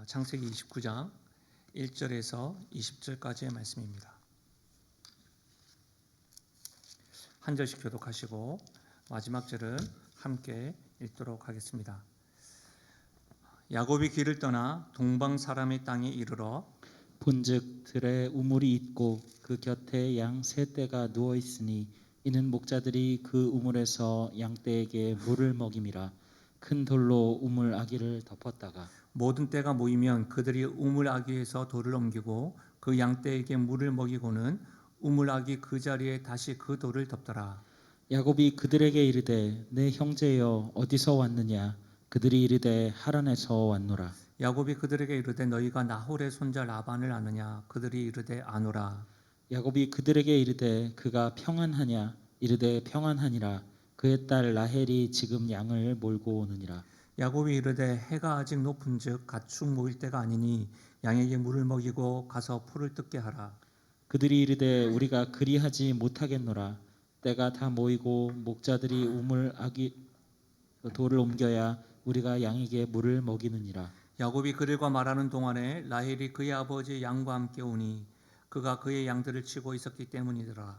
창세기 29장 1절에서 20절까지의 말씀입니다. 한 절씩 교독하시고 마지막 절은 함께 읽도록 하겠습니다. 야곱이 길을 떠나 동방 사람의 땅에 이르러 본즉 들에 우물이 있고 그 곁에 양 세 떼가 누워 있으니 이는 목자들이 그 우물에서 양떼에게 물을 먹임이라. 큰 돌로 우물 아기를 덮었다가 모든 떼가 모이면 그들이 우물 아기에서 돌을 옮기고 그 양떼에게 물을 먹이고는 우물 아기 그 자리에 다시 그 돌을 덮더라. 야곱이 그들에게 이르되 내 형제여 어디서 왔느냐. 그들이 이르되 하란에서 왔노라. 야곱이 그들에게 이르되 너희가 나홀의 손자 라반을 아느냐. 그들이 이르되 아노라. 야곱이 그들에게 이르되 그가 평안하냐. 이르되 평안하니라. 그의 딸 라헬이 지금 양을 몰고 오느니라. 야곱이 이르되 해가 아직 높은즉 가축 모일 때가 아니니 양에게 물을 먹이고 가서 풀을 뜯게 하라. 그들이 이르되 우리가 그리하지 못하겠노라. 때가 다 모이고 목자들이 우물 아기 돌을 옮겨야 우리가 양에게 물을 먹이느니라. 야곱이 그들과 말하는 동안에 라헬이 그의 아버지 양과 함께 오니 그가 그의 양들을 치고 있었기 때문이더라.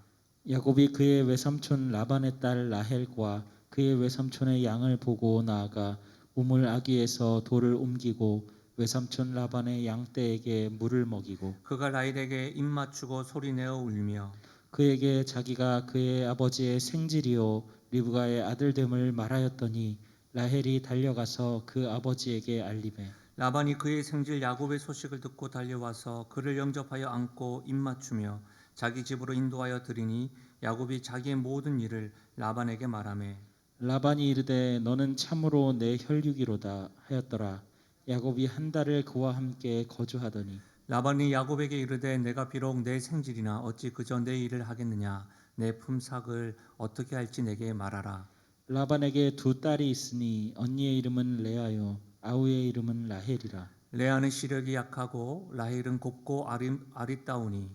야곱이 그의 외삼촌 라반의 딸 라헬과 그의 외삼촌의 양을 보고 나아가 우물 아기에서 돌을 옮기고 외삼촌 라반의 양떼에게 물을 먹이고 그가 라헬에게 입 맞추고 소리내어 울며 그에게 자기가 그의 아버지의 생질이요 리브가의 아들됨을 말하였더니 라헬이 달려가서 그 아버지에게 알리매 라반이 그의 생질 야곱의 소식을 듣고 달려와서 그를 영접하여 안고 입 맞추며 자기 집으로 인도하여 드리니 야곱이 자기의 모든 일을 라반에게 말하매 라반이 이르되 너는 참으로 내 혈육이로다 하였더라. 야곱이 한 달을 그와 함께 거주하더니 라반이 야곱에게 이르되 내가 비록 내 생질이나 어찌 그저 내 일을 하겠느냐. 내 품삯을 어떻게 할지 내게 말하라. 라반에게 두 딸이 있으니 언니의 이름은 레아요 아우의 이름은 라헬이라. 레아는 시력이 약하고 라헬은 곱고 아리따우니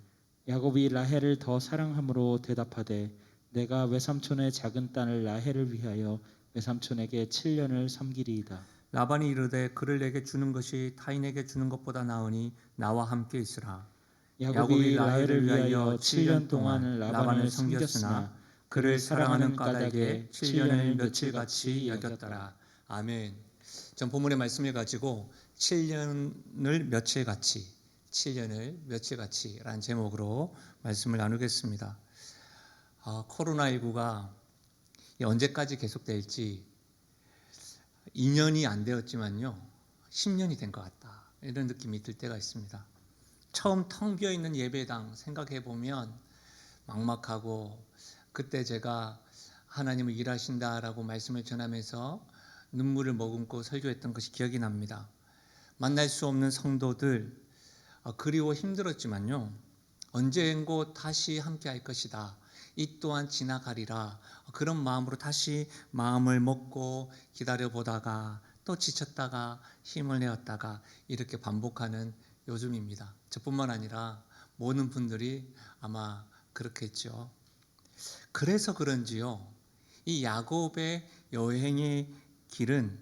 야곱이 라헬을 더 사랑함으로 대답하되 내가 외삼촌의 작은 딸 라헬을 위하여 외삼촌에게 7년을 섬기리이다. 라반이 이르되 그를 내게 주는 것이 타인에게 주는 것보다 나으니 나와 함께 있으라. 야곱이 라헬을 위하여 7년 동안 라반을 섬겼으나 그를 사랑하는 까닭에 7년을 며칠같이 여겼더라. 아멘. 전 본문의 말씀을 가지고 7년을 며칠같이라는 제목으로 말씀을 나누겠습니다. 코로나19가 언제까지 계속될지 2년이 안 되었지만요 10년이 된 것 같다 이런 느낌이 들 때가 있습니다. 처음 텅 비어있는 예배당 생각해보면 막막하고 그때 제가 하나님을 일하신다라고 말씀을 전하면서 눈물을 머금고 설교했던 것이 기억이 납니다. 만날 수 없는 성도들 그리워 힘들었지만요 언젠고 다시 함께 할 것이다. 이 또한 지나가리라. 그런 마음으로 다시 마음을 먹고 기다려보다가 또 지쳤다가 힘을 내었다가 이렇게 반복하는 요즘입니다. 저뿐만 아니라 모든 분들이 아마 그렇겠죠. 그래서 그런지요 이 야곱의 여행의 길은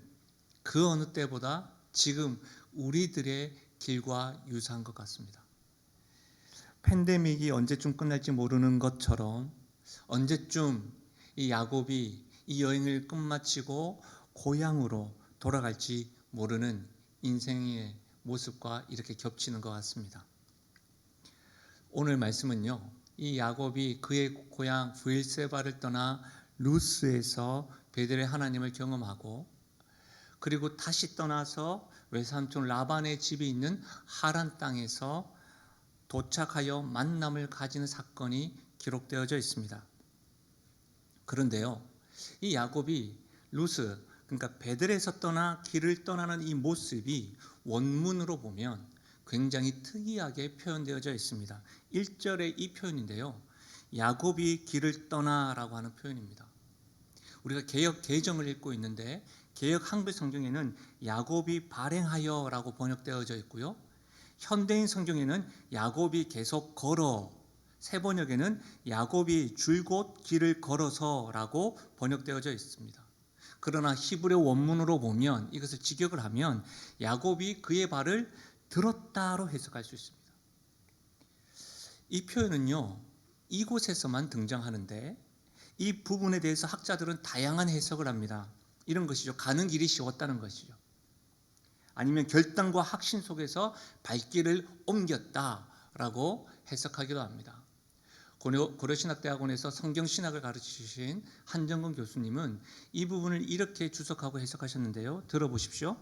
그 어느 때보다 지금 우리들의 길과 유사한 것 같습니다. 팬데믹이 언제쯤 끝날지 모르는 것처럼 언제쯤 이 야곱이 이 여행을 끝마치고 고향으로 돌아갈지 모르는 인생의 모습과 이렇게 겹치는 것 같습니다. 오늘 말씀은요 이 야곱이 그의 고향 브엘세바를 떠나 루스에서 베델의 하나님을 경험하고 그리고 다시 떠나서 외삼촌 라반의 집이 있는 하란 땅에서 도착하여 만남을 가지는 사건이 기록되어져 있습니다. 그런데요 이 야곱이 루스 그러니까 베델에서 떠나 길을 떠나는 이 모습이 원문으로 보면 굉장히 특이하게 표현되어져 있습니다. 1절의 이 표현인데요 야곱이 길을 떠나라고 하는 표현입니다. 우리가 개역 개정을 읽고 있는데 개역 한글 성경에는 야곱이 발행하여라고 번역되어져 있고요 현대인 성경에는 야곱이 계속 걸어, 새 번역에는 야곱이 줄곧 길을 걸어서라고 번역되어져 있습니다. 그러나 히브리 원문으로 보면 이것을 직역을 하면 야곱이 그의 발을 들었다로 해석할 수 있습니다. 이 표현은요, 이곳에서만 등장하는데 이 부분에 대해서 학자들은 다양한 해석을 합니다. 이런 것이죠. 가는 길이 쉬웠다는 것이죠. 아니면 결단과 확신 속에서 발길을 옮겼다라고 해석하기도 합니다. 고려신학대학원에서 성경신학을 가르치신 한정근 교수님은 이 부분을 이렇게 주석하고 해석하셨는데요. 들어보십시오.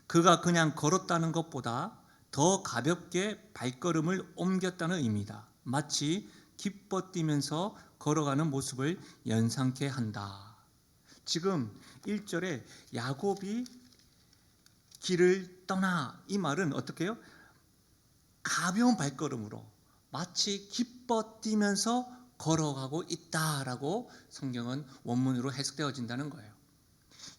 그가 그냥 걸었다는 것보다 더 가볍게 발걸음을 옮겼다는 의미다. 마치 기뻐 뛰면서 걸어가는 모습을 연상케 한다. 지금 1절에 야곱이 길을 떠나, 이 말은 어떻게 해요? 가벼운 발걸음으로 마치 기뻐 뛰면서 걸어가고 있다라고 성경은 원문으로 해석되어진다는 거예요.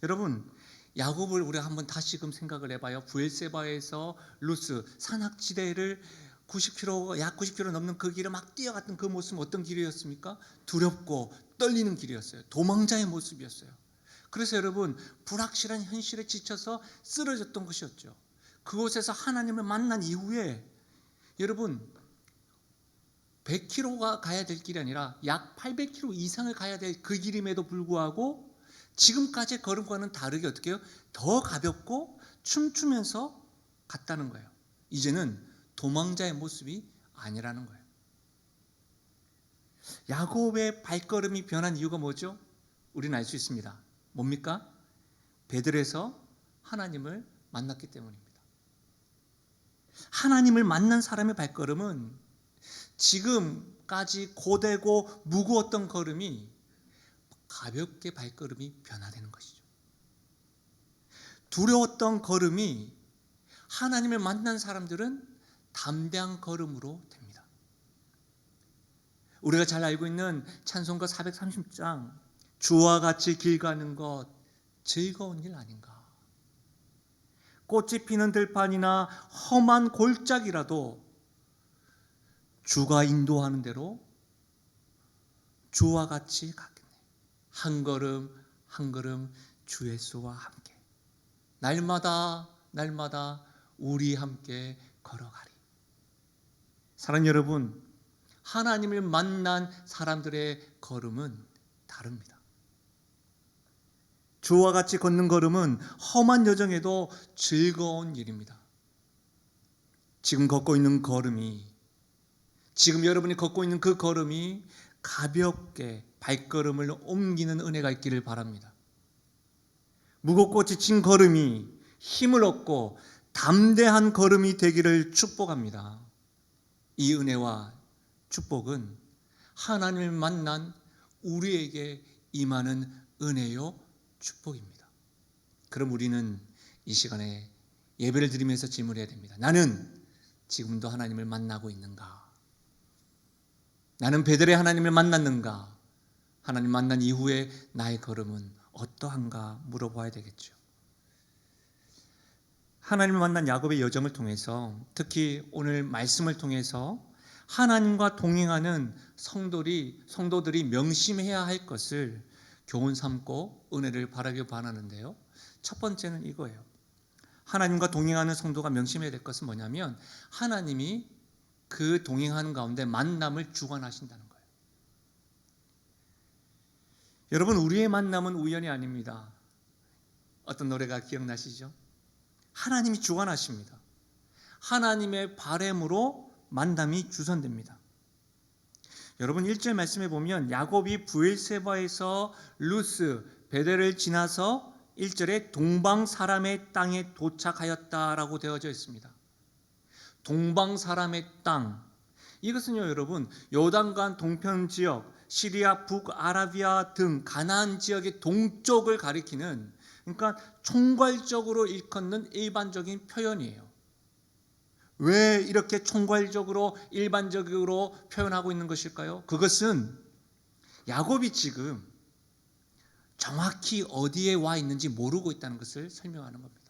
여러분, 야곱을 우리가 한번 다시금 생각을 해봐요. 브엘세바에서 루스, 산악지대를 약 90km 넘는 그 길을 막 뛰어갔던 그 모습은 어떤 길이었습니까? 두렵고 떨리는 길이었어요. 도망자의 모습이었어요. 그래서 여러분, 불확실한 현실에 지쳐서 쓰러졌던 것이었죠. 그곳에서 하나님을 만난 이후에 여러분 100km가 가야 될 길이 아니라 약 800km 이상을 가야 될 그 길임에도 불구하고 지금까지의 걸음과는 다르게 어떻게 해요? 더 가볍고 춤추면서 갔다는 거예요. 이제는 도망자의 모습이 아니라는 거예요. 야곱의 발걸음이 변한 이유가 뭐죠? 우리는 알 수 있습니다. 뭡니까? 베들에서 하나님을 만났기 때문입니다. 하나님을 만난 사람의 발걸음은 지금까지 고되고 무거웠던 걸음이 가볍게 발걸음이 변화되는 것이죠. 두려웠던 걸음이 하나님을 만난 사람들은 담대한 걸음으로 됩니다. 우리가 잘 알고 있는 찬송가 430장, 주와 같이 길 가는 것 즐거운 일 아닌가. 꽃이 피는 들판이나 험한 골짜기라도 주가 인도하는 대로 주와 같이 가겠네. 한 걸음 한 걸음 주 예수와 함께 날마다 우리 함께 걸어가리. 사랑하는 여러분, 하나님을 만난 사람들의 걸음은 다릅니다. 주와 같이 걷는 걸음은 험한 여정에도 즐거운 일입니다. 지금 걷고 있는 걸음이, 지금 여러분이 걷고 있는 그 걸음이 가볍게 발걸음을 옮기는 은혜가 있기를 바랍니다. 무겁고 지친 걸음이 힘을 얻고 담대한 걸음이 되기를 축복합니다. 이 은혜와 축복은 하나님을 만난 우리에게 임하는 은혜요 축복입니다. 그럼 우리는 이 시간에 예배를 드리면서 질문해야 됩니다. 나는 지금도 하나님을 만나고 있는가? 나는 베들의 하나님을 만났는가? 하나님 만난 이후에 나의 걸음은 어떠한가 물어봐야 되겠죠. 하나님을 만난 야곱의 여정을 통해서, 특히 오늘 말씀을 통해서 하나님과 동행하는 성도들이 명심해야 할 것을 교훈 삼고 은혜를 바라길 바라는데요. 첫 번째는 이거예요. 하나님과 동행하는 성도가 명심해야 될 것은 뭐냐면 하나님이 그 동행하는 가운데 만남을 주관하신다는 거예요. 여러분, 우리의 만남은 우연이 아닙니다. 어떤 노래가 기억나시죠? 하나님이 주관하십니다. 하나님의 바램으로 만남이 주선됩니다. 여러분, 1절 말씀에 보면 야곱이 브엘세바에서 루스, 베델을 지나서 1절에 동방 사람의 땅에 도착하였다라고 되어져 있습니다. 동방 사람의 땅, 이것은요 여러분, 요단강 동편 지역, 시리아, 북아라비아 등 가나안 지역의 동쪽을 가리키는, 그러니까 총괄적으로 일컫는 일반적인 표현이에요. 왜 이렇게 총괄적으로 일반적으로 표현하고 있는 것일까요? 그것은 야곱이 지금 정확히 어디에 와 있는지 모르고 있다는 것을 설명하는 겁니다.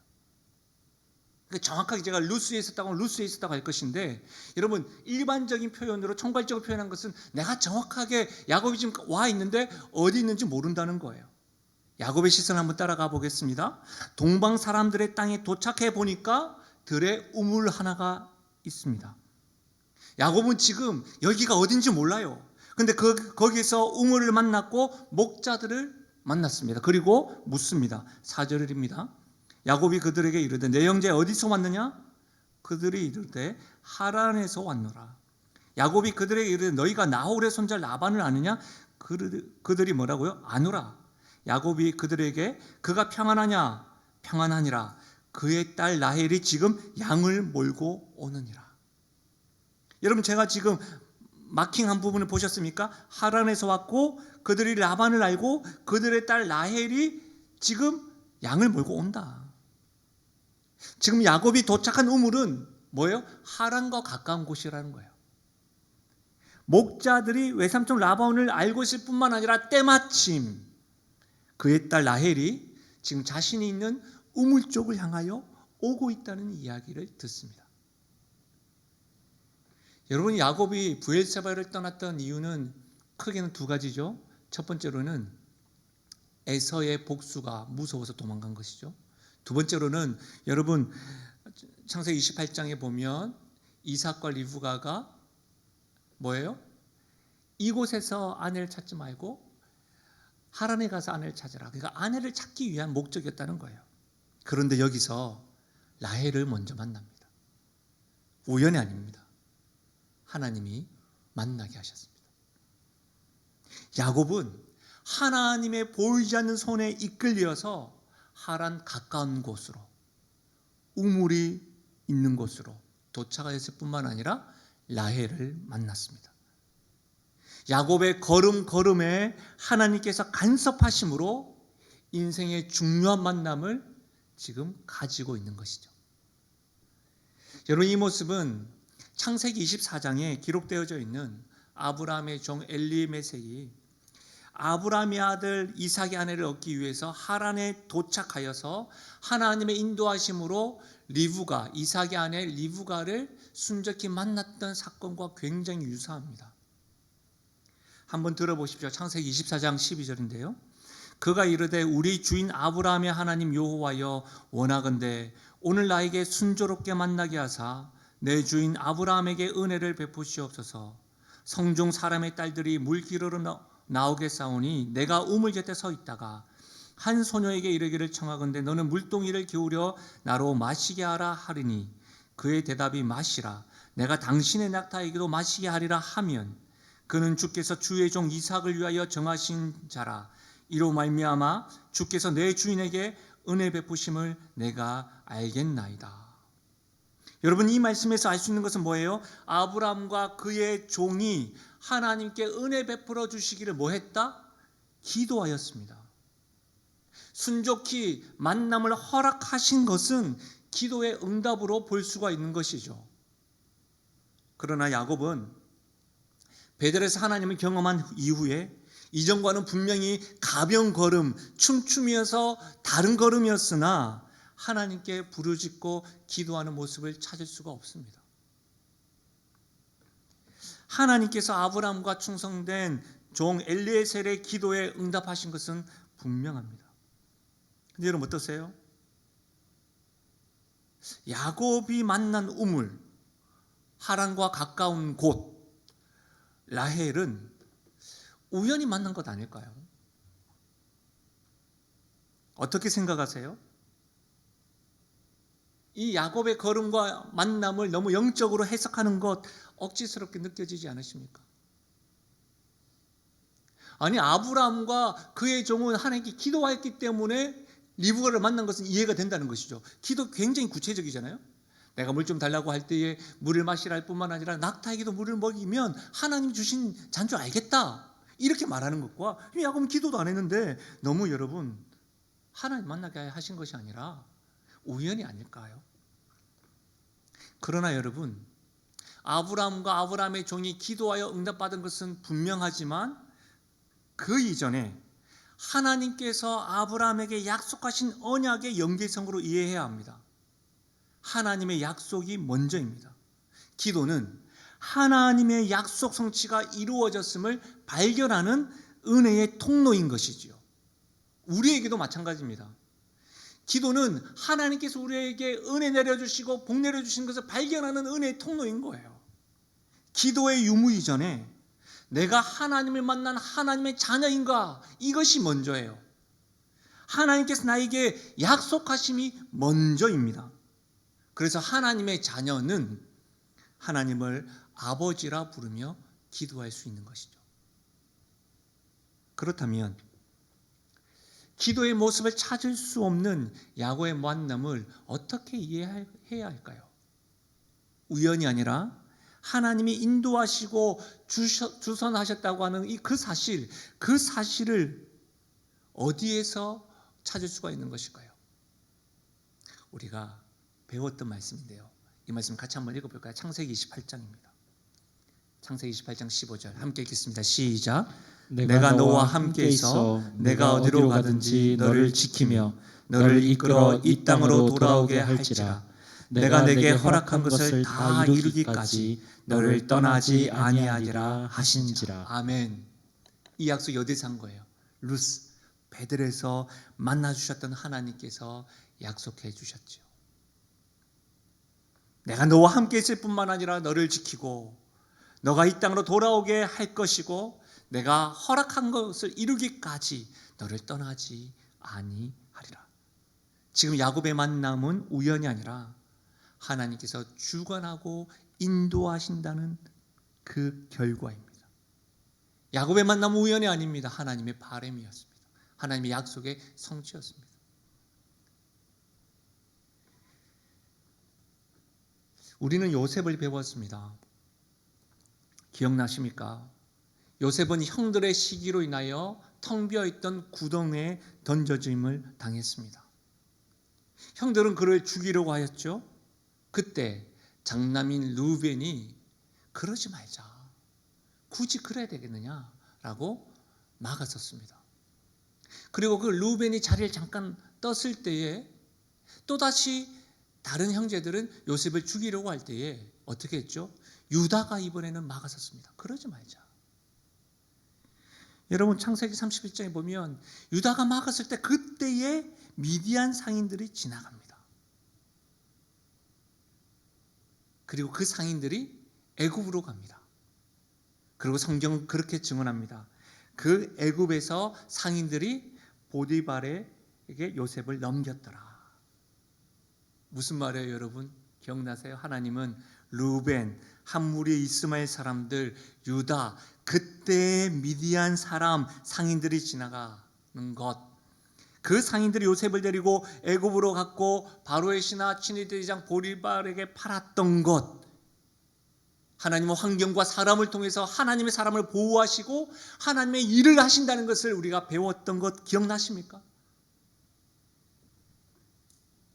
그러니까 정확하게 제가 루스에 있었다고 할 것인데, 여러분, 일반적인 표현으로 총괄적으로 표현한 것은 내가 정확하게 야곱이 지금 와 있는데 어디 있는지 모른다는 거예요. 야곱의 시선을 한번 따라가 보겠습니다. 동방 사람들의 땅에 도착해 보니까 들에 우물 하나가 있습니다. 야곱은 지금 여기가 어딘지 몰라요. 근데 거기에서 우물을 만났고 목자들을 만났습니다. 그리고 묻습니다. 4절입니다. 야곱이 그들에게 이르되 내 형제 어디서 왔느냐? 그들이 이르되 하란에서 왔노라. 야곱이 그들에게 이르되 너희가 나홀의 손자 라반을 아느냐? 그들이 뭐라고요? 아노라. 야곱이 그들에게 그가 평안하냐? 평안하니라. 그의 딸 라헬이 지금 양을 몰고 오느니라. 여러분, 제가 지금 마킹한 부분을 보셨습니까? 하란에서 왔고 그들이 라반을 알고 그들의 딸 라헬이 지금 양을 몰고 온다. 지금 야곱이 도착한 우물은 뭐예요? 하란과 가까운 곳이라는 거예요. 목자들이 외삼촌 라반을 알고 있을 뿐만 아니라 때마침 그의 딸 라헬이 지금 자신이 있는 우물 쪽을 향하여 오고 있다는 이야기를 듣습니다. 여러분, 야곱이 브엘세바를 떠났던 이유는 크게는 두 가지죠. 첫 번째로는 에서의 복수가 무서워서 도망간 것이죠. 두 번째로는 여러분 창세기 28장에 보면 이삭과 리브가가 뭐예요? 이곳에서 아내를 찾지 말고 하란에 가서 아내를 찾으라. 그러니까 아내를 찾기 위한 목적이었다는 거예요. 그런데 여기서 라헬을 먼저 만납니다. 우연이 아닙니다. 하나님이 만나게 하셨습니다. 야곱은 하나님의 보이지 않는 손에 이끌려서 하란 가까운 곳으로, 우물이 있는 곳으로 도착했을 뿐만 아니라 라헬을 만났습니다. 야곱의 걸음걸음에 하나님께서 간섭하심으로 인생의 중요한 만남을 지금 가지고 있는 것이죠. 여러분, 이 모습은 창세기 24장에 기록되어져 있는 아브라함의 종 엘리메섹이 아브라함의 아들 이삭의 아내를 얻기 위해서 하란에 도착하여서 하나님의 인도하심으로 리브가, 이삭의 아내 리브가를 순적히 만났던 사건과 굉장히 유사합니다. 한번 들어보십시오. 창세기 24장 12절인데요. 그가 이르되 우리 주인 아브라함의 하나님 여호와여 원하건대 오늘 나에게 순조롭게 만나게 하사 내 주인 아브라함에게 은혜를 베푸시옵소서. 성중 사람의 딸들이 물기르러 나오게 싸우니 내가 우물 곁에 서 있다가 한 소녀에게 이르기를 청하건대 너는 물동이를 기울여 나로 마시게 하라 하리니 그의 대답이 마시라. 내가 당신의 낙타에게도 마시게 하리라 하면 그는 주께서 주의 종 이삭을 위하여 정하신 자라. 이로 말미암아 주께서 내 주인에게 은혜 베푸심을 내가 알겠나이다. 여러분, 이 말씀에서 알 수 있는 것은 뭐예요? 아브라함과 그의 종이 하나님께 은혜 베풀어 주시기를 뭐 했다? 기도하였습니다. 순종히 만남을 허락하신 것은 기도의 응답으로 볼 수가 있는 것이죠. 그러나 야곱은 베델에서 하나님을 경험한 이후에 이전과는 분명히 가벼운 걸음, 춤추면서 다른 걸음이었으나 하나님께 부르짖고 기도하는 모습을 찾을 수가 없습니다. 하나님께서 아브라함과 충성된 종 엘리에셀의 기도에 응답하신 것은 분명합니다. 근데 여러분 어떠세요? 야곱이 만난 우물, 하란과 가까운 곳, 라헬은 우연히 만난 것 아닐까요? 어떻게 생각하세요? 이 야곱의 걸음과 만남을 너무 영적으로 해석하는 것 억지스럽게 느껴지지 않으십니까? 아니, 아브라함과 그의 종은 하나님께 기도했기 때문에 리브가를 만난 것은 이해가 된다는 것이죠. 기도 굉장히 구체적이잖아요. 내가 물 좀 달라고 할 때에 물을 마시라 할 뿐만 아니라 낙타에게도 물을 먹이면 하나님 주신 잔 줄 알겠다, 이렇게 말하는 것과 야곱은 기도도 안 했는데 너무 여러분 하나님 만나게 하신 것이 아니라 우연이 아닐까요? 그러나 여러분, 아브라함과 아브라함의 종이 기도하여 응답받은 것은 분명하지만 그 이전에 하나님께서 아브라함에게 약속하신 언약의 연계성으로 이해해야 합니다. 하나님의 약속이 먼저입니다. 기도는 하나님의 약속 성취가 이루어졌음을 발견하는 은혜의 통로인 것이지요. 우리에게도 마찬가지입니다. 기도는 하나님께서 우리에게 은혜 내려주시고 복 내려주신 것을 발견하는 은혜의 통로인 거예요. 기도의 유무 이전에 내가 하나님을 만난 하나님의 자녀인가, 이것이 먼저예요. 하나님께서 나에게 약속하심이 먼저입니다. 그래서 하나님의 자녀는 하나님을 아버지라 부르며 기도할 수 있는 것이죠. 그렇다면 기도의 모습을 찾을 수 없는 야곱의 만남을 어떻게 이해해야 할까요? 우연이 아니라 하나님이 인도하시고 주선하셨다고 하는 그 사실을 어디에서 찾을 수가 있는 것일까요? 우리가 배웠던 말씀인데요. 이 말씀 같이 한번 읽어볼까요? 창세기 28장입니다. 창세기 28장 15절 함께 읽겠습니다. 시작. 내가 너와 함께 있어 내가 어디로 가든지 너를 지키며 너를 이끌어 이 땅으로 돌아오게 할지라. 내가 내게 허락한 것을 다 이루기까지 너를 떠나지 아니하리라 하신지라. 아멘. 이 약속이 어디서 한 거예요? 루스, 베들에서 만나주셨던 하나님께서 약속해 주셨죠. 내가 너와 함께 있을 뿐만 아니라 너를 지키고 너가 이 땅으로 돌아오게 할 것이고 내가 허락한 것을 이루기까지 너를 떠나지 아니하리라. 지금 야곱의 만남은 우연이 아니라 하나님께서 주관하고 인도하신다는 그 결과입니다. 야곱의 만남은 우연이 아닙니다. 하나님의 바람이었습니다. 하나님의 약속의 성취였습니다. 우리는 요셉을 배웠습니다. 기억나십니까? 요셉은 형들의 시기로 인하여 텅 비어있던 구덩이에 던져짐을 당했습니다. 형들은 그를 죽이려고 하였죠. 그때 장남인 루벤이 그러지 말자, 굳이 그래야 되겠느냐라고 막았었습니다. 그리고 그 루벤이 자리를 잠깐 떴을 때에 또다시 다른 형제들은 요셉을 죽이려고 할 때에 어떻게 했죠? 유다가 이번에는 막았었습니다. 그러지 말자. 여러분 창세기 31장에 보면 유다가 막았을 때 그때에 미디안 상인들이 지나갑니다. 그리고 그 상인들이 애굽으로 갑니다. 그리고 성경은 그렇게 증언합니다. 그 애굽에서 상인들이 보디발에게 요셉을 넘겼더라. 무슨 말이에요, 여러분? 기억나세요? 하나님은 루벤, 한 무리의 이스마엘 사람들, 유다, 그때의 미디안 사람 상인들이 지나가는 것, 그 상인들이 요셉을 데리고 애굽으로 갔고 바로의 신하 친위대장 보디발에게 팔았던 것, 하나님은 환경과 사람을 통해서 하나님의 사람을 보호하시고 하나님의 일을 하신다는 것을 우리가 배웠던 것 기억나십니까?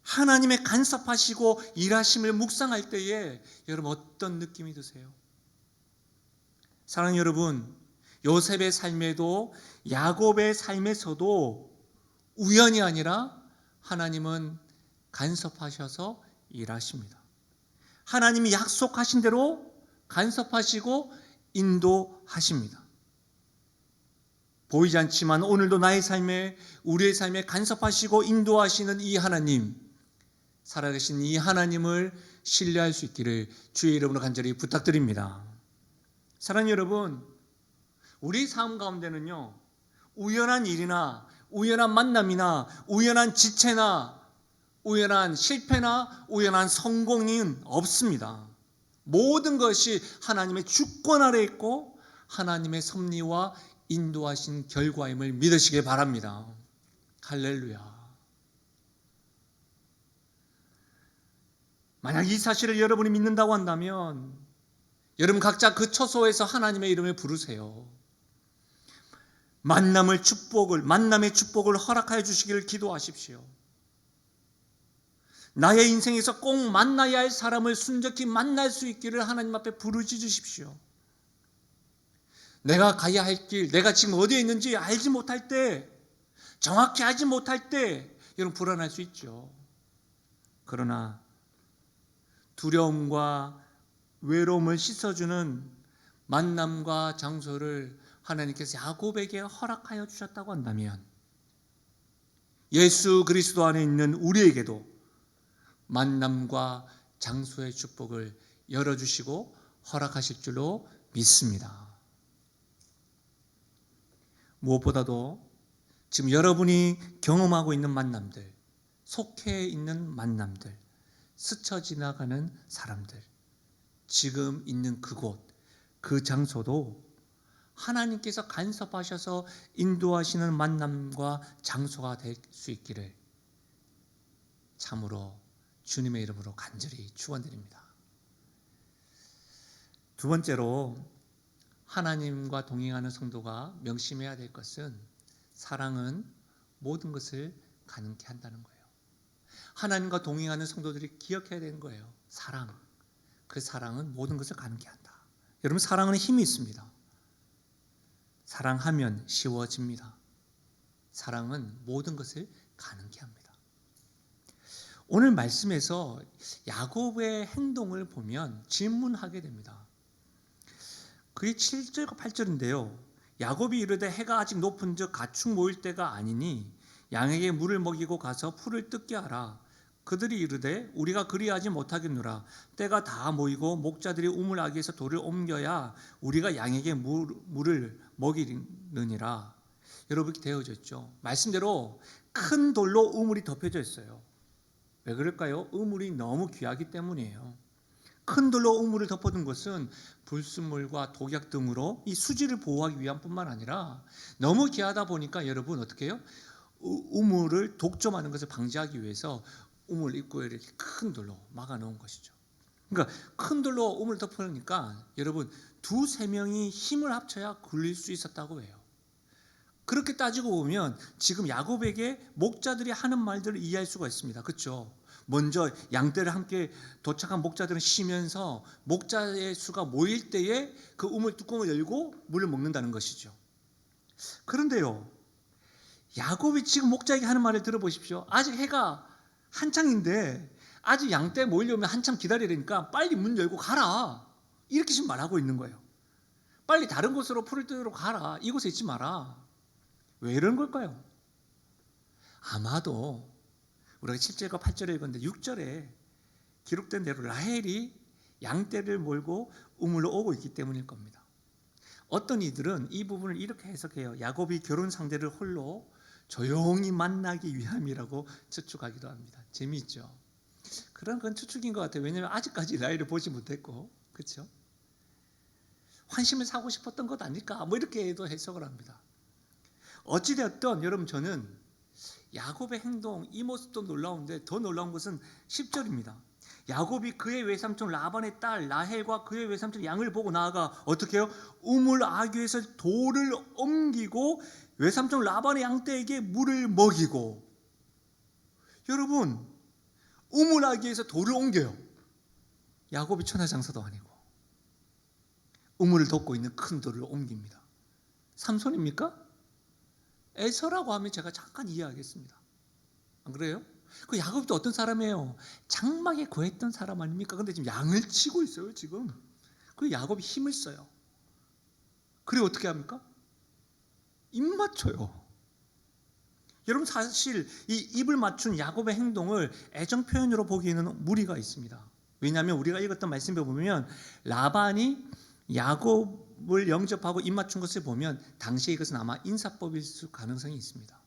하나님의 간섭하시고 일하심을 묵상할 때에 여러분 어떤 느낌이 드세요? 사랑하는 여러분, 요셉의 삶에도 야곱의 삶에서도 우연이 아니라 하나님은 간섭하셔서 일하십니다. 하나님이 약속하신 대로 간섭하시고 인도하십니다. 보이지 않지만 오늘도 나의 삶에, 우리의 삶에 간섭하시고 인도하시는 이 하나님, 살아계신 이 하나님을 신뢰할 수 있기를 주의 이름으로 간절히 부탁드립니다. 사랑하는 여러분, 우리 삶 가운데는요, 우연한 일이나 우연한 만남이나 우연한 지체나 우연한 실패나 우연한 성공은 없습니다. 모든 것이 하나님의 주권 아래 있고 하나님의 섭리와 인도하신 결과임을 믿으시길 바랍니다. 할렐루야. 만약 이 사실을 여러분이 믿는다고 한다면 여러분 각자 그 처소에서 하나님의 이름을 부르세요. 만남의 축복을 허락하여 주시기를 기도하십시오. 나의 인생에서 꼭 만나야 할 사람을 순적히 만날 수 있기를 하나님 앞에 부르짖으십시오. 내가 가야 할 길, 내가 지금 어디에 있는지 알지 못할 때, 정확히 알지 못할 때 여러분 불안할 수 있죠. 그러나 두려움과 외로움을 씻어주는 만남과 장소를 하나님께서 야곱에게 허락하여 주셨다고 한다면 예수 그리스도 안에 있는 우리에게도 만남과 장소의 축복을 열어주시고 허락하실 줄로 믿습니다. 무엇보다도 지금 여러분이 경험하고 있는 만남들, 속해 있는 만남들, 스쳐 지나가는 사람들, 지금 있는 그곳, 그 장소도 하나님께서 간섭하셔서 인도하시는 만남과 장소가 될 수 있기를 참으로 주님의 이름으로 간절히 축원드립니다. 두 번째로 하나님과 동행하는 성도가 명심해야 될 것은 사랑은 모든 것을 가능케 한다는 거예요. 하나님과 동행하는 성도들이 기억해야 되는 거예요. 사랑. 그 사랑은 모든 것을 가능케 한다. 여러분, 사랑은 힘이 있습니다. 사랑하면 쉬워집니다. 사랑은 모든 것을 가능케 합니다. 오늘 말씀에서 야곱의 행동을 보면 질문하게 됩니다. 그게 7절과 8절인데요. 야곱이 이르되 해가 아직 높은즉 가축 모일 때가 아니니 양에게 물을 먹이고 가서 풀을 뜯게 하라. 그들이 이르되 우리가 그리하지 못하겠노라. 때가 다 모이고 목자들이 우물 아귀에서 돌을 옮겨야 우리가 양에게 물을 먹이느니라. 여러분, 이렇게 되어져 있죠. 말씀대로 큰 돌로 우물이 덮여져 있어요. 왜 그럴까요? 우물이 너무 귀하기 때문이에요. 큰 돌로 우물을 덮어둔 것은 불순물과 독약 등으로 이 수지를 보호하기 위한 뿐만 아니라 너무 귀하다 보니까 여러분 어떻게 해요? 우물을 독점하는 것을 방지하기 위해서 우물 입구에 이렇게 큰 돌로 막아 놓은 것이죠. 그러니까 큰 돌로 우물을 덮으니까 여러분 두세 명이 힘을 합쳐야 굴릴 수 있었다고 해요. 그렇게 따지고 보면 지금 야곱에게 목자들이 하는 말들을 이해할 수가 있습니다. 그렇죠? 먼저 양떼를 함께 도착한 목자들은 쉬면서 목자의 수가 모일 때에 그 우물 뚜껑을 열고 물을 먹는다는 것이죠. 그런데요, 야곱이 지금 목자에게 하는 말을 들어보십시오. 아직 해가 한창인데 아직 양떼 모이려면 한참 기다려야 되니까 빨리 문 열고 가라. 이렇게 지금 말하고 있는 거예요. 빨리 다른 곳으로 풀을 뜯으러 가라. 이곳에 있지 마라. 왜 이런 걸까요? 아마도 우리가 7절과 8절에 읽었는데 6절에 기록된 대로 라헬이 양떼를 몰고 우물로 오고 있기 때문일 겁니다. 어떤 이들은 이 부분을 이렇게 해석해요. 야곱이 결혼 상대를 홀로 조용히 만나기 위함이라고 추측하기도 합니다. 재미있죠? 그런 건 추측인 것 같아요. 왜냐하면 아직까지 라헬을 보지 못했고, 그렇죠? 환심을 사고 싶었던 것 아닐까? 뭐 이렇게도 해석을 합니다. 어찌되었든 여러분, 저는 야곱의 행동, 이 모습도 놀라운데 더 놀라운 것은 10절입니다. 야곱이 그의 외삼촌 라반의 딸 라헬과 그의 외삼촌 양을 보고 나아가 어떻게 해요? 우물 아귀에서 돌을 옮기고 외삼촌 라반의 양떼에게 물을 먹이고. 여러분, 우물 아귀에서 돌을 옮겨요. 야곱이 천하장사도 아니고 우물을 덮고 있는 큰 돌을 옮깁니다. 삼손입니까? 에서라고 하면 제가 잠깐 이해하겠습니다. 안 그래요? 그 야곱이 또 어떤 사람이에요? 장막에 거했던 사람 아닙니까? 근데 지금 양을 치고 있어요, 지금. 그 야곱이 힘을 써요. 그리고 어떻게 합니까? 입 맞춰요. 여러분, 사실 이 입을 맞춘 야곱의 행동을 애정 표현으로 보기에는 무리가 있습니다. 왜냐하면 우리가 읽었던 말씀에 보면 라반이 야곱을 영접하고 입 맞춘 것을 보면 당시에 이것은 아마 인사법일 가능성이 있습니다.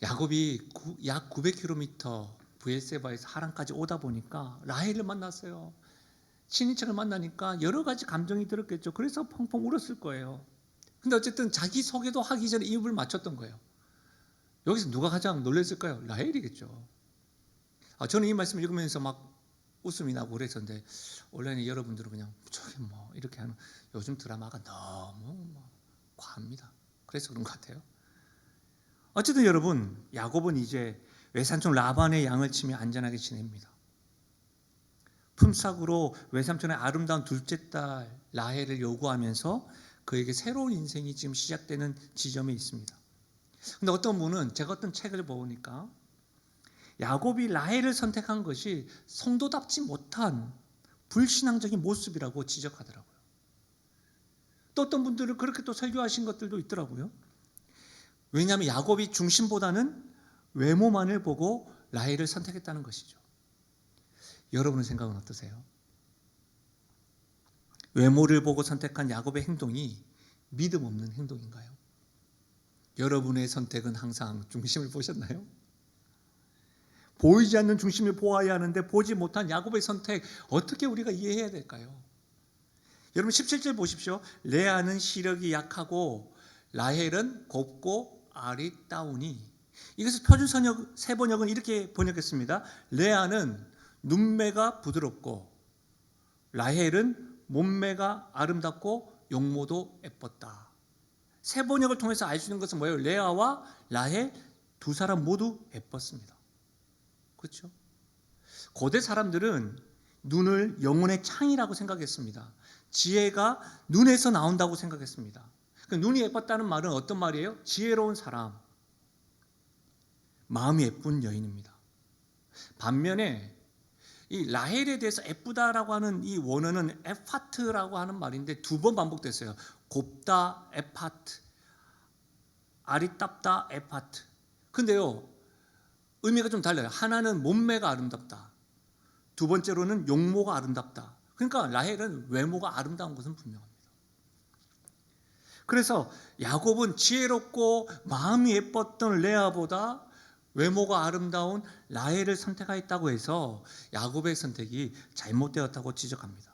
야곱이 약 900km 브엘세바에서 하란까지 오다 보니까 라헬을 만났어요. 친인척을 만나니까 여러 가지 감정이 들었겠죠. 그래서 펑펑 울었을 거예요. 근데 어쨌든 자기 소개도 하기 전에 입을 맞췄던 거예요. 여기서 누가 가장 놀랐을까요? 라헬이겠죠. 저는 이 말씀을 읽으면서 막 웃음이 나고 그랬었는데 원래는 여러분들은 그냥 저기 뭐 이렇게 하는, 요즘 드라마가 너무 과합니다. 그래서 그런 것 같아요. 어쨌든 여러분, 야곱은 이제 외삼촌 라반의 양을 치며 안전하게 지냅니다. 품삯으로 외삼촌의 아름다운 둘째 딸 라헬을 요구하면서 그에게 새로운 인생이 지금 시작되는 지점에 있습니다. 근데 어떤 분은, 제가 어떤 책을 보니까 야곱이 라헬을 선택한 것이 성도답지 못한 불신앙적인 모습이라고 지적하더라고요. 또 어떤 분들은 그렇게 또 설교하신 것들도 있더라고요. 왜냐하면 야곱이 중심보다는 외모만을 보고 라헬을 선택했다는 것이죠. 여러분의 생각은 어떠세요? 외모를 보고 선택한 야곱의 행동이 믿음 없는 행동인가요? 여러분의 선택은 항상 중심을 보셨나요? 보이지 않는 중심을 보아야 하는데 보지 못한 야곱의 선택, 어떻게 우리가 이해해야 될까요? 여러분 17절 보십시오. 레아는 시력이 약하고 라헬은 곱고 아리따우니. 이것을 표준번역 세번역은 이렇게 번역했습니다. 레아는 눈매가 부드럽고 라헬은 몸매가 아름답고 용모도 예뻤다. 세번역을 통해서 알 수 있는 것은 뭐예요? 레아와 라헬 두 사람 모두 예뻤습니다. 그렇죠? 고대 사람들은 눈을 영혼의 창이라고 생각했습니다. 지혜가 눈에서 나온다고 생각했습니다. 눈이 예뻤다는 말은 어떤 말이에요? 지혜로운 사람, 마음이 예쁜 여인입니다. 반면에 이 라헬에 대해서 예쁘다라고 하는 이 원어는 에파트라고 하는 말인데 두 번 반복됐어요. 곱다 에파트, 아리따다 에파트. 근데요, 의미가 좀 달라요. 하나는 몸매가 아름답다. 두 번째로는 용모가 아름답다. 그러니까 라헬은 외모가 아름다운 것은 분명합니다. 그래서 야곱은 지혜롭고 마음이 예뻤던 레아보다 외모가 아름다운 라헬을 선택하였다고 해서 야곱의 선택이 잘못되었다고 지적합니다.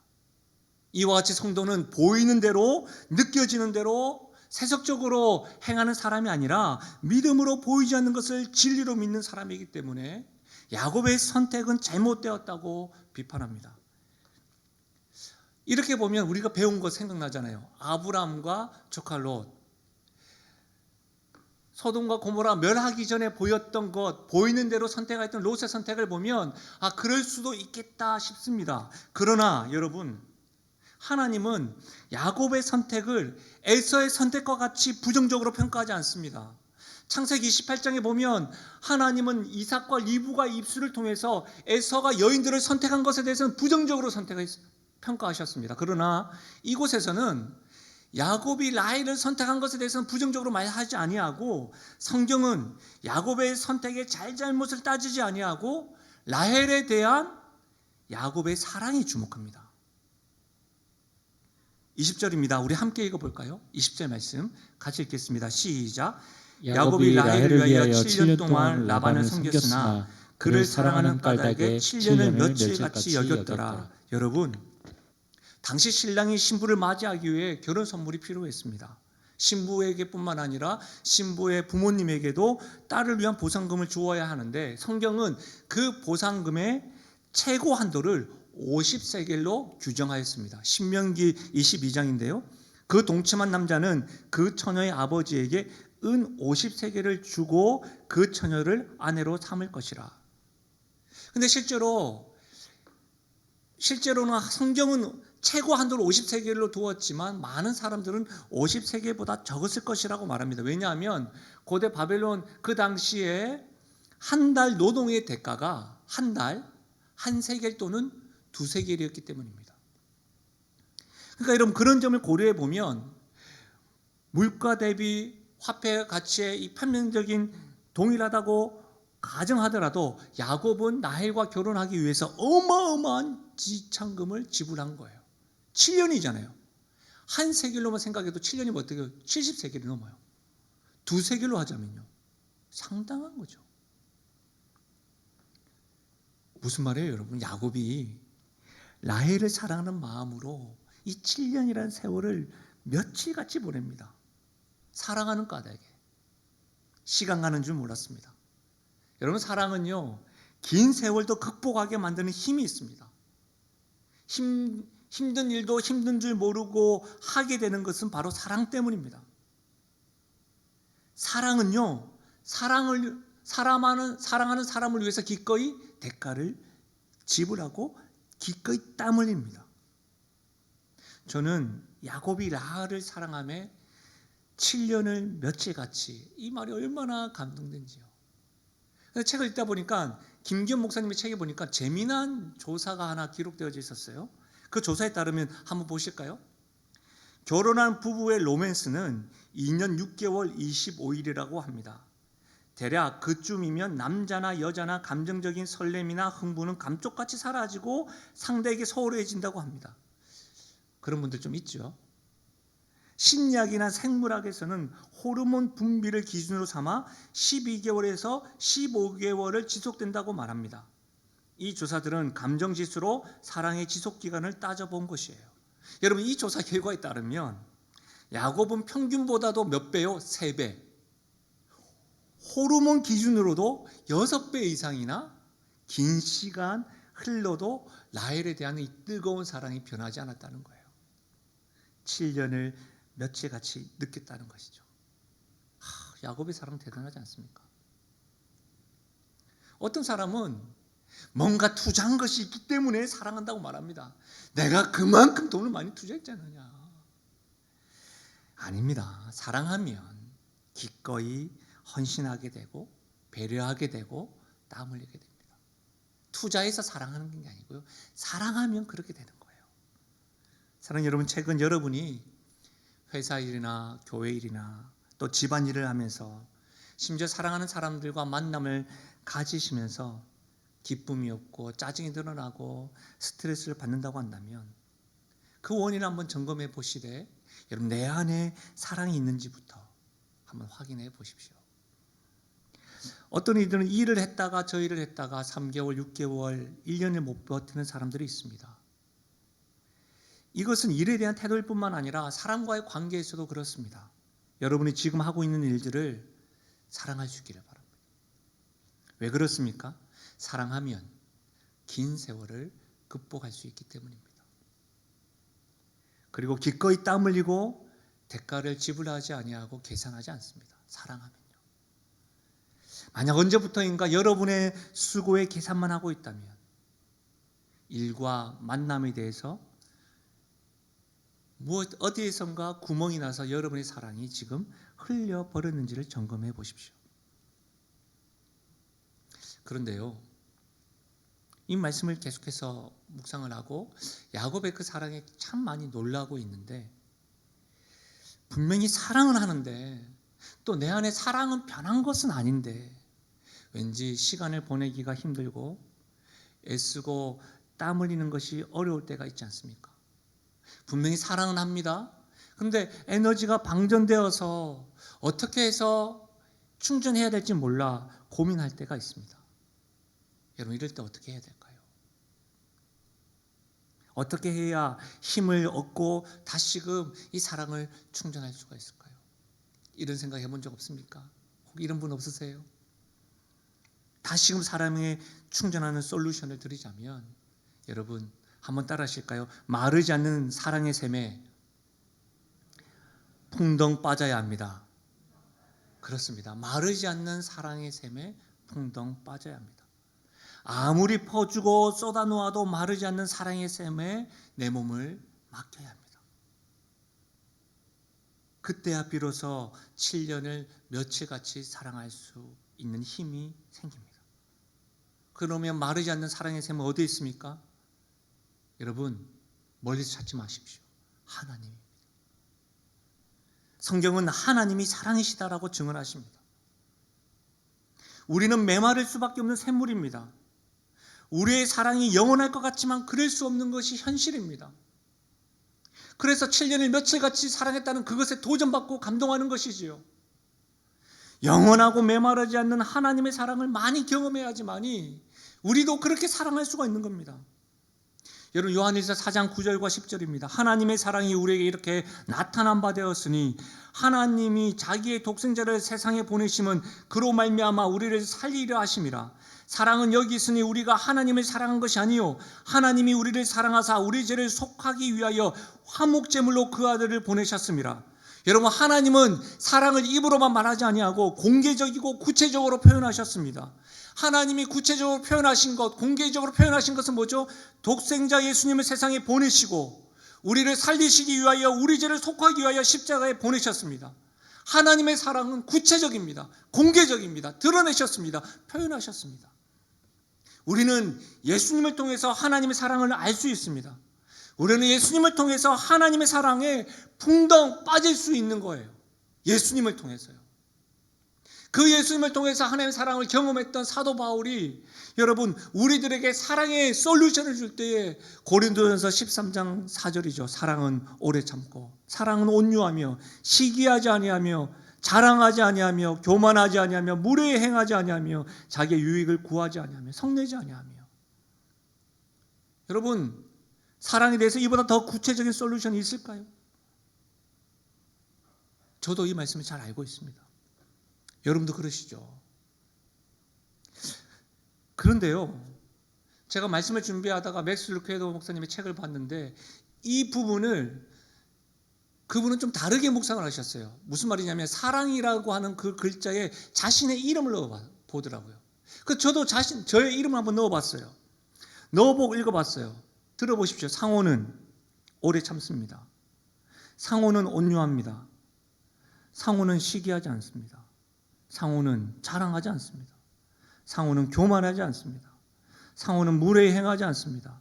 이와 같이 성도는 보이는 대로, 느껴지는 대로 세속적으로 행하는 사람이 아니라 믿음으로 보이지 않는 것을 진리로 믿는 사람이기 때문에 야곱의 선택은 잘못되었다고 비판합니다. 이렇게 보면 우리가 배운 거 생각나잖아요. 아브람과 조카 롯. 소돔과 고모라 멸하기 전에 보였던 것, 보이는 대로 선택했던 롯의 선택을 보면 그럴 수도 있겠다 싶습니다. 그러나 여러분, 하나님은 야곱의 선택을 에서의 선택과 같이 부정적으로 평가하지 않습니다. 창세기 28장에 보면 하나님은 이삭과 리브가 입술을 통해서 에서가 여인들을 선택한 것에 대해서는 부정적으로 평가하셨습니다. 그러나 이곳에서는 야곱이 라헬을 선택한 것에 대해서는 부정적으로 말하지 아니하고 성경은 야곱의 선택의 잘잘못을 따지지 아니하고 라헬에 대한 야곱의 사랑에 주목합니다. 20절입니다. 우리 함께 읽어볼까요? 20절 말씀 같이 읽겠습니다. 시작. 야곱이 라헬을 위하여 7년 동안 라반을 섬겼으나 그를 사랑하는 까닭에 7년을 며칠같이 여겼더라. 여러분, 당시 신랑이 신부를 맞이하기 위해 결혼 선물이 필요했습니다. 신부에게뿐만 아니라 신부의 부모님에게도 딸을 위한 보상금을 주어야 하는데 성경은 그 보상금의 최고 한도를 50세겔로 규정하였습니다. 신명기 22장인데요. 그 동침한 남자는 그 처녀의 아버지에게 은 50세겔을 주고 그 처녀를 아내로 삼을 것이라. 근데 실제로는 성경은 최고 한도를 50세겔로 두었지만 많은 사람들은 50세겔보다 적었을 것이라고 말합니다. 왜냐하면 고대 바벨론 그 당시에 한 달 노동의 대가가 한 세겔 또는 두 세겔이었기 때문입니다. 그러니까 여러분, 그런 점을 고려해 보면 물가 대비 화폐 가치의 이 판명적인 동일하다고 가정하더라도 야곱은 라헬과 결혼하기 위해서 어마어마한 지참금을 지불한 거예요. 7년이잖아요. 한 세겔로만 생각해도 7년이면 어떻게 70세겔이 넘어요. 두 세겔로 하자면요, 상당한 거죠. 무슨 말이에요, 여러분? 야곱이 라헬을 사랑하는 마음으로 이 7년이라는 세월을 며칠같이 보냅니다. 사랑하는 까닭에. 시간 가는 줄 몰랐습니다. 여러분, 사랑은요, 긴 세월도 극복하게 만드는 힘이 있습니다. 힘든 일도 힘든 줄 모르고 하게 되는 것은 바로 사랑 때문입니다. 사랑은요, 사랑하는 사람을 위해서 기꺼이 대가를 지불하고 기꺼이 땀 흘립니다. 저는 야곱이 라헬을 사랑하며 7년을 며칠같이, 이 말이 얼마나 감동된지요. 책을 읽다 보니까 김기현 목사님의 책에 보니까 재미난 조사가 하나 기록되어져 있었어요. 그 조사에 따르면 한번 보실까요? 결혼한 부부의 로맨스는 2년 6개월 25일이라고 합니다. 대략 그쯤이면 남자나 여자나 감정적인 설렘이나 흥분은 감쪽같이 사라지고 상대에게 소홀해진다고 합니다. 그런 분들 좀 있죠. 심리학이나 생물학에서는 호르몬 분비를 기준으로 삼아 12개월에서 15개월을 지속된다고 말합니다. 이 조사들은 감정지수로 사랑의 지속기간을 따져본 것이에요. 여러분, 이 조사 결과에 따르면 야곱은 평균보다도 몇 배요? 3배. 호르몬 기준으로도 6배 이상이나 긴 시간 흘러도 라헬에 대한 이 뜨거운 사랑이 변하지 않았다는 거예요. 7년을 며칠같이 느꼈다는 것이죠. 야곱의 사랑 대단하지 않습니까? 어떤 사람은 뭔가 투자한 것이 있기 때문에 사랑한다고 말합니다. 내가 그만큼 돈을 많이 투자했지 않느냐. 아닙니다. 사랑하면 기꺼이 헌신하게 되고 배려하게 되고 땀 흘리게 됩니다. 투자해서 사랑하는 게 아니고요. 사랑하면 그렇게 되는 거예요. 사랑하는 여러분, 최근 여러분이 회사 일이나 교회 일이나 또 집안 일을 하면서 심지어 사랑하는 사람들과 만남을 가지시면서 기쁨이 없고 짜증이 드러나고 스트레스를 받는다고 한다면 그 원인을 한번 점검해 보시되 여러분, 내 안에 사랑이 있는지부터 한번 확인해 보십시오. 어떤 이들은 이 일을 했다가 저 일을 했다가 3개월, 6개월, 1년을 못 버티는 사람들이 있습니다. 이것은 일에 대한 태도일 뿐만 아니라 사람과의 관계에서도 그렇습니다. 여러분이 지금 하고 있는 일들을 사랑할 수 있기를 바랍니다. 왜 그렇습니까? 사랑하면 긴 세월을 극복할 수 있기 때문입니다. 그리고 기꺼이 땀 흘리고 대가를 지불하지 아니하고 계산하지 않습니다. 사랑하면요. 만약 언제부터인가 여러분의 수고의 계산만 하고 있다면 일과 만남에 대해서 어디에선가 구멍이 나서 여러분의 사랑이 지금 흘려버렸는지를 점검해 보십시오. 그런데요, 이 말씀을 계속해서 묵상을 하고 야곱의 그 사랑에 참 많이 놀라고 있는데, 분명히 사랑은 하는데 또 내 안에 사랑은 변한 것은 아닌데 왠지 시간을 보내기가 힘들고 애쓰고 땀 흘리는 것이 어려울 때가 있지 않습니까? 분명히 사랑은 합니다. 그런데 에너지가 방전되어서 어떻게 해서 충전해야 될지 몰라 고민할 때가 있습니다. 여러분, 이럴 때 어떻게 해야 될까요? 어떻게 해야 힘을 얻고 다시금 이 사랑을 충전할 수가 있을까요? 이런 생각 해본 적 없습니까? 혹 이런 분 없으세요? 다시금 사랑에 충전하는 솔루션을 드리자면 여러분 한번 따라 하실까요? 마르지 않는 사랑의 샘에 풍덩 빠져야 합니다. 그렇습니다. 마르지 않는 사랑의 샘에 풍덩 빠져야 합니다. 아무리 퍼주고 쏟아놓아도 마르지 않는 사랑의 샘에 내 몸을 맡겨야 합니다. 그때야 비로소 7년을 며칠같이 사랑할 수 있는 힘이 생깁니다. 그러면 마르지 않는 사랑의 샘은 어디에 있습니까? 여러분, 멀리서 찾지 마십시오. 하나님입니다. 성경은 하나님이 사랑이시다라고 증언하십니다. 우리는 메마를 수밖에 없는 샘물입니다. 우리의 사랑이 영원할 것 같지만 그럴 수 없는 것이 현실입니다. 그래서 7년을 며칠같이 사랑했다는 그것에 도전받고 감동하는 것이지요. 영원하고 메마르지 않는 하나님의 사랑을 많이 경험해야지만이 우리도 그렇게 사랑할 수가 있는 겁니다. 여러분, 요한일서 4장 9절과 10절입니다. 하나님의 사랑이 우리에게 이렇게 나타난 바 되었으니 하나님이 자기의 독생자를 세상에 보내심은 그로 말미암아 우리를 살리려 하심이라. 사랑은 여기 있으니 우리가 하나님을 사랑한 것이 아니요 하나님이 우리를 사랑하사 우리 죄를 속하기 위하여 화목제물로 그 아들을 보내셨습니다. 여러분, 하나님은 사랑을 입으로만 말하지 아니하고 공개적이고 구체적으로 표현하셨습니다. 하나님이 구체적으로 표현하신 것, 공개적으로 표현하신 것은 뭐죠? 독생자 예수님을 세상에 보내시고 우리를 살리시기 위하여 우리 죄를 속하기 위하여 십자가에 보내셨습니다. 하나님의 사랑은 구체적입니다. 공개적입니다. 드러내셨습니다. 표현하셨습니다. 우리는 예수님을 통해서 하나님의 사랑을 알 수 있습니다. 우리는 예수님을 통해서 하나님의 사랑에 풍덩 빠질 수 있는 거예요. 예수님을 통해서요. 그 예수님을 통해서 하나님의 사랑을 경험했던 사도 바울이 여러분 우리들에게 사랑의 솔루션을 줄 때에 고린도전서 13장 4절이죠. 사랑은 오래 참고 사랑은 온유하며 시기하지 아니하며 자랑하지 아니하며 교만하지 아니하며 무례히 행하지 아니하며 자기의 유익을 구하지 아니하며 성내지 아니하며. 여러분 사랑에 대해서 이보다 더 구체적인 솔루션이 있을까요? 저도 이 말씀을 잘 알고 있습니다. 여러분도 그러시죠. 그런데요, 제가 말씀을 준비하다가 맥스 루케도 목사님의 책을 봤는데 이 부분을 그분은 좀 다르게 묵상을 하셨어요. 무슨 말이냐면 사랑이라고 하는 그 글자에 자신의 이름을 넣어보더라고요. 그래서 저도 저의 이름을 한번 넣어봤어요. 넣어보고 읽어봤어요. 들어보십시오. 상호는 오래 참습니다. 상호는 온유합니다. 상호는 시기하지 않습니다. 상호는 자랑하지 않습니다. 상호는 교만하지 않습니다. 상호는 무례히 행하지 않습니다.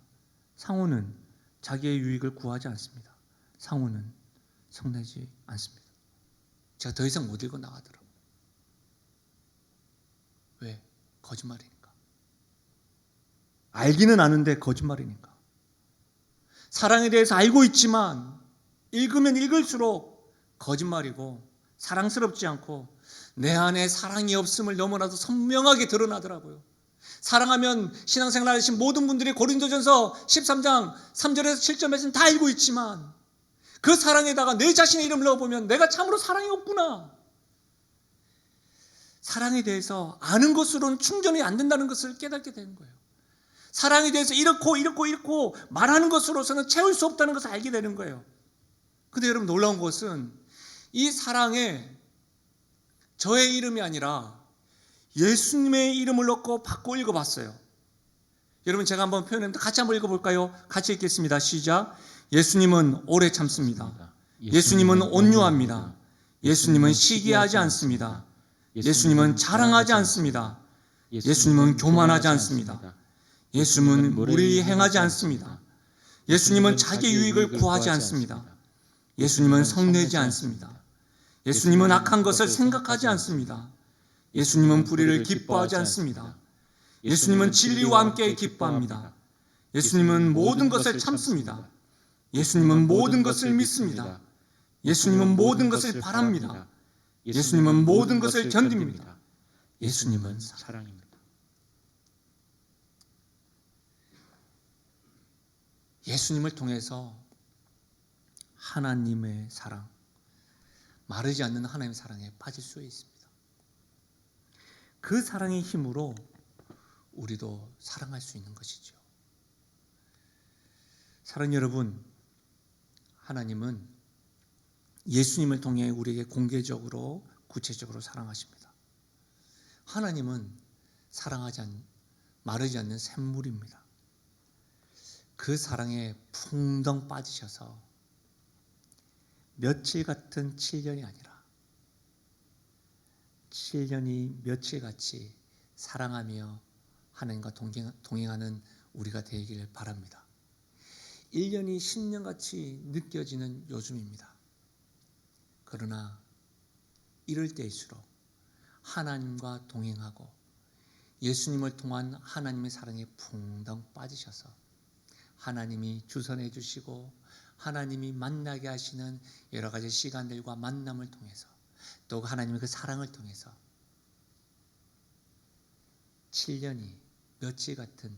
상호는 자기의 유익을 구하지 않습니다. 상호는 성내지 않습니다. 제가 더 이상 못 읽어 나가더라고요. 왜? 거짓말이니까. 알기는 아는데 거짓말이니까. 사랑에 대해서 알고 있지만 읽으면 읽을수록 거짓말이고 사랑스럽지 않고 내 안에 사랑이 없음을 너무나도 선명하게 드러나더라고요. 사랑하면 신앙생활 하신 모든 분들이 고린도전서 13장 3절에서 7절에서는 다 알고 있지만 그 사랑에다가 내 자신의 이름을 넣어보면 내가 참으로 사랑이 없구나. 사랑에 대해서 아는 것으로는 충전이 안 된다는 것을 깨닫게 되는 거예요. 사랑에 대해서 이렇고 말하는 것으로서는 채울 수 없다는 것을 알게 되는 거예요. 근데 여러분 놀라운 것은 이 사랑에 저의 이름이 아니라 예수님의 이름을 넣고 바꿔 읽어봤어요. 여러분 제가 한번 표현했는데 같이 한번 읽어볼까요? 같이 읽겠습니다. 시작. 예수님은 오래 참습니다. 예수님은 온유합니다. 예수님은 시기하지 않습니다. 예수님은 자랑하지 않습니다. 예수님은 교만하지 않습니다. 예수님은 무례히 행하지 않습니다. 예수님은 자기 유익을 구하지 않습니다. 예수님은 성내지 않습니다. 예수님은 악한 것을 생각하지 않습니다. 예수님은 불의를 기뻐하지 않습니다. 예수님은 진리와 함께 기뻐합니다. 예수님은 모든 것을 참습니다. 예수님은 모든 것을 믿습니다. 예수님은 모든 것을 바랍니다. 예수님은 모든 것을 견딥니다. 예수님은 사랑입니다. 예수님을 통해서 하나님의 사랑, 마르지 않는 하나님의 사랑에 빠질 수 있습니다. 그 사랑의 힘으로 우리도 사랑할 수 있는 것이죠. 사랑하는 여러분, 하나님은 예수님을 통해 우리에게 공개적으로 구체적으로 사랑하십니다. 하나님은 마르지 않는 샘물입니다. 그 사랑에 풍덩 빠지셔서 며칠 같은 7년이 아니라 7년이 며칠같이 사랑하며 하나님과 동행하는 우리가 되기를 바랍니다. 1년이 10년같이 느껴지는 요즘입니다. 그러나 이럴 때일수록 하나님과 동행하고 예수님을 통한 하나님의 사랑에 풍덩 빠지셔서 하나님이 주선해 주시고 하나님이 만나게 하시는 여러 가지 시간들과 만남을 통해서 또 하나님의 그 사랑을 통해서 7년이 며칠 같은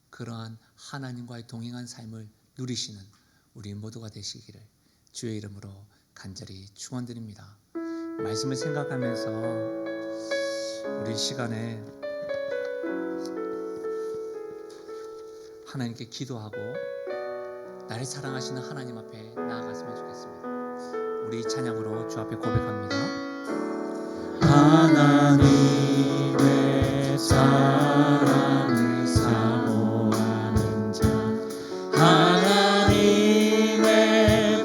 그러한 하나님과의 동행한 삶을 누리시는 우리 모두가 되시기를 주의 이름으로 간절히 축원드립니다. 말씀을 생각하면서 우리 시간에 하나님께 기도하고 나를 사랑하시는 하나님 앞에 나아갔으면 좋겠습니다. 우리 찬양으로 주 앞에 고백합니다. 하나님의 사랑을 사모하는 자, 하나님의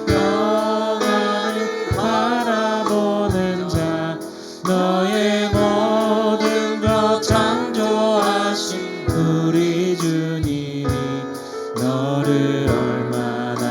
평안을 바라보는 자, 너의 모든 것 창조하신 우리 주님이 너를 얼마나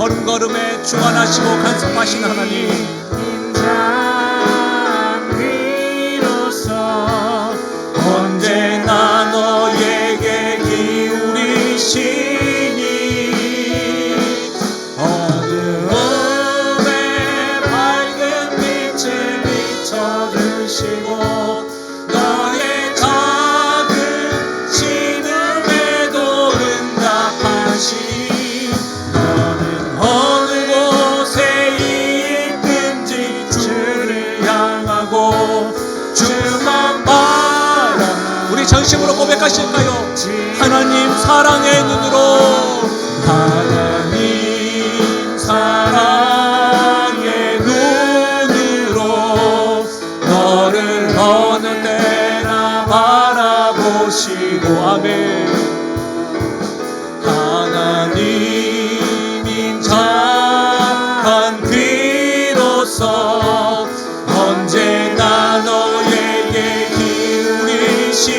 걸음걸음에 주관하시고 간섭하시는 하나님, 언제나 너에게 기울이시니 어두움에 밝은 빛을 비춰주시고 너의 작은 신음에도 응답하시니 너는 어느 곳에 있든지 주를 향하고 주만 바라. 우리 전심으로 고백하실까요? 하나님 사랑의 눈으로, 하나님 사랑의 눈으로 너를 어느 때나 바라보시고, 아멘. 하나님인 착한 귀로서 언제나 너에게 기울이시니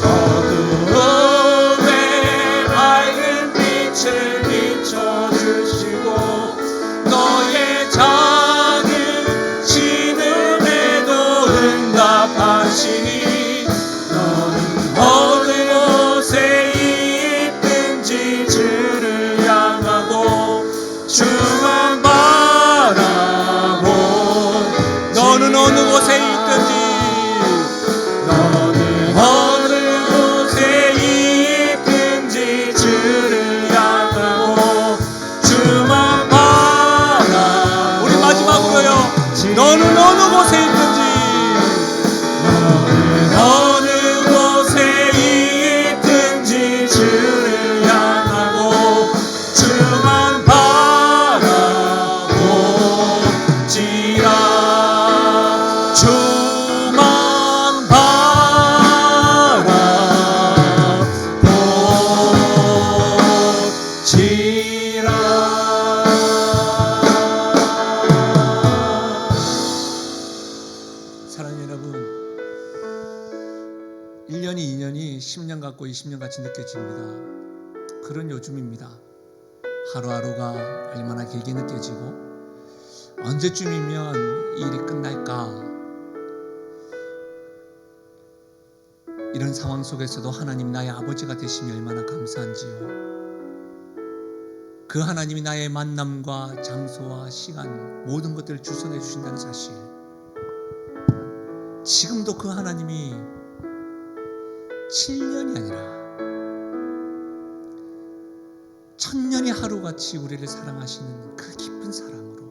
어두움에 밝은 빛을 비춰주시고 너의 작은 신음에도 응답하시니 너는 어느 곳에 있든지 주를 향하고 주만 바라보. 너는 어느 곳에 있든지, 너는 어느 곳에 있든지 주를 향하고 주만 바라. 우리 마지막으로요. 너는 어느 곳에 있든지, 어느 곳에 있든지 주를 향하고 주만 바라보지라. 주만 바라보지라. 사랑하는 여러분, 1년이 2년이 10년 같고 20년 같이 느껴집니다. 그런 요즘입니다. 하루하루가 얼마나 길게 느껴지고 언제쯤이면 일이 끝날까, 이런 상황 속에서도 하나님 나의 아버지가 되시니 얼마나 감사한지요. 그 하나님이 나의 만남과 장소와 시간 모든 것들을 주선해 주신다는 사실, 지금도 그 하나님이 7년이 아니라 1000년이 하루같이 우리를 사랑하시는 그 깊은 사랑으로,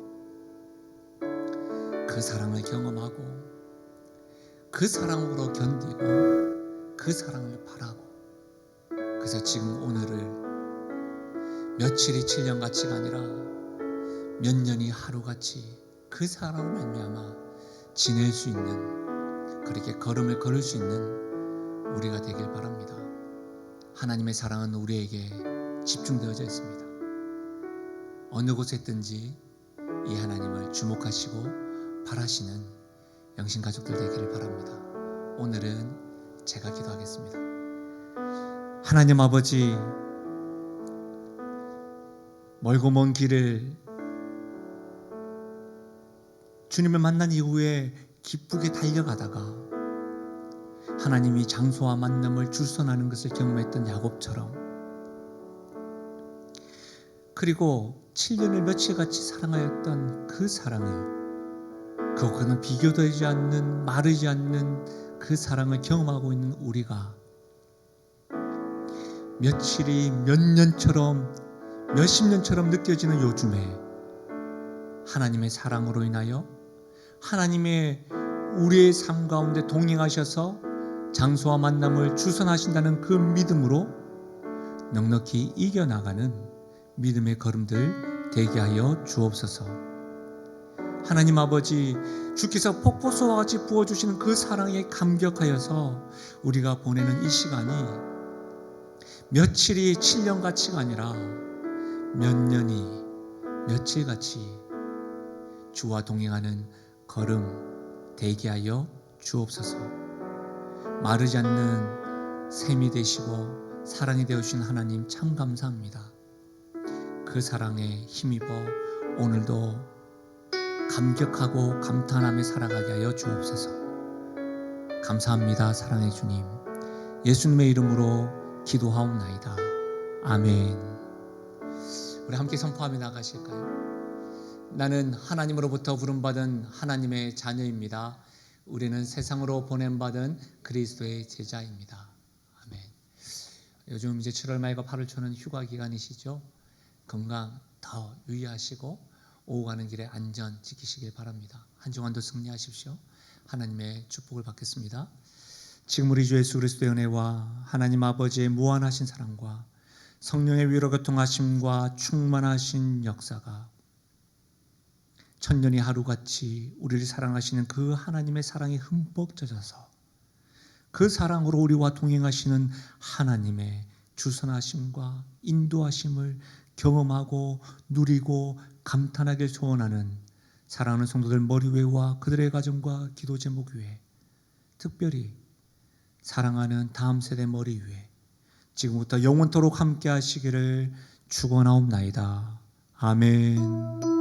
그 사랑을 경험하고 그 사랑으로 견디고 그 사랑을 바라고, 그래서 지금 오늘을 며칠이 7년같이가 아니라 몇 년이 하루같이 그 사랑으로 말미암아 지낼 수 있는, 그렇게 걸음을 걸을 수 있는 우리가 되길 바랍니다. 하나님의 사랑은 우리에게 집중되어져 있습니다. 어느 곳에 있든지 이 하나님을 주목하시고 바라시는 영신 가족들 되기를 바랍니다. 오늘은 제가 기도하겠습니다. 하나님 아버지, 멀고 먼 길을 주님을 만난 이후에 기쁘게 달려가다가 하나님이 장소와 만남을 주선하는 것을 경험했던 야곱처럼, 그리고 7년을 며칠같이 사랑하였던 그 사랑을, 그것과는 비교되지 않는, 마르지 않는 그 사랑을 경험하고 있는 우리가 며칠이 몇 년처럼 몇십 년처럼 느껴지는 요즘에 하나님의 사랑으로 인하여 하나님의 우리의 삶 가운데 동행하셔서 장소와 만남을 주선하신다는 그 믿음으로 넉넉히 이겨나가는 믿음의 걸음들 되게 하여 주옵소서. 하나님 아버지, 주께서 폭포수와 같이 부어주시는 그 사랑에 감격하여서 우리가 보내는 이 시간이 며칠이 7년같이가 아니라 몇 년이 며칠같이 주와 동행하는 걸음 되게 하여 주옵소서. 마르지 않는 샘이 되시고 사랑이 되어주신 하나님 참 감사합니다. 그 사랑에 힘입어 오늘도 감격하고 감탄하며 살아가게 하여 주옵소서. 감사합니다. 사랑의 주님, 예수님의 이름으로 기도하옵나이다. 아멘. 우리 함께 선포하며 나가실까요? 나는 하나님으로부터 부름받은 하나님의 자녀입니다. 우리는 세상으로 보냄받은 그리스도의 제자입니다. 아멘. 요즘 이제 7월 말과 8월 초는 휴가 기간이시죠? 건강 더 유의하시고 오후 가는 길에 안전 지키시길 바랍니다. 한 주간도 승리하십시오. 하나님의 축복을 받겠습니다. 지금 우리 주 예수 그리스도의 은혜와 하나님 아버지의 무한하신 사랑과 성령의 위로 교통하심과 충만하신 역사가 천년이 하루같이 우리를 사랑하시는 그 하나님의 사랑에 흠뻑 젖어서 그 사랑으로 우리와 동행하시는 하나님의 주선하심과 인도하심을 경험하고 누리고 감탄하길 소원하는 사랑하는 성도들 머리 위와 그들의 가정과 기도 제목 위에, 특별히 사랑하는 다음 세대 머리 위에 지금부터 영원토록 함께 하시기를 축원하옵나이다. 아멘.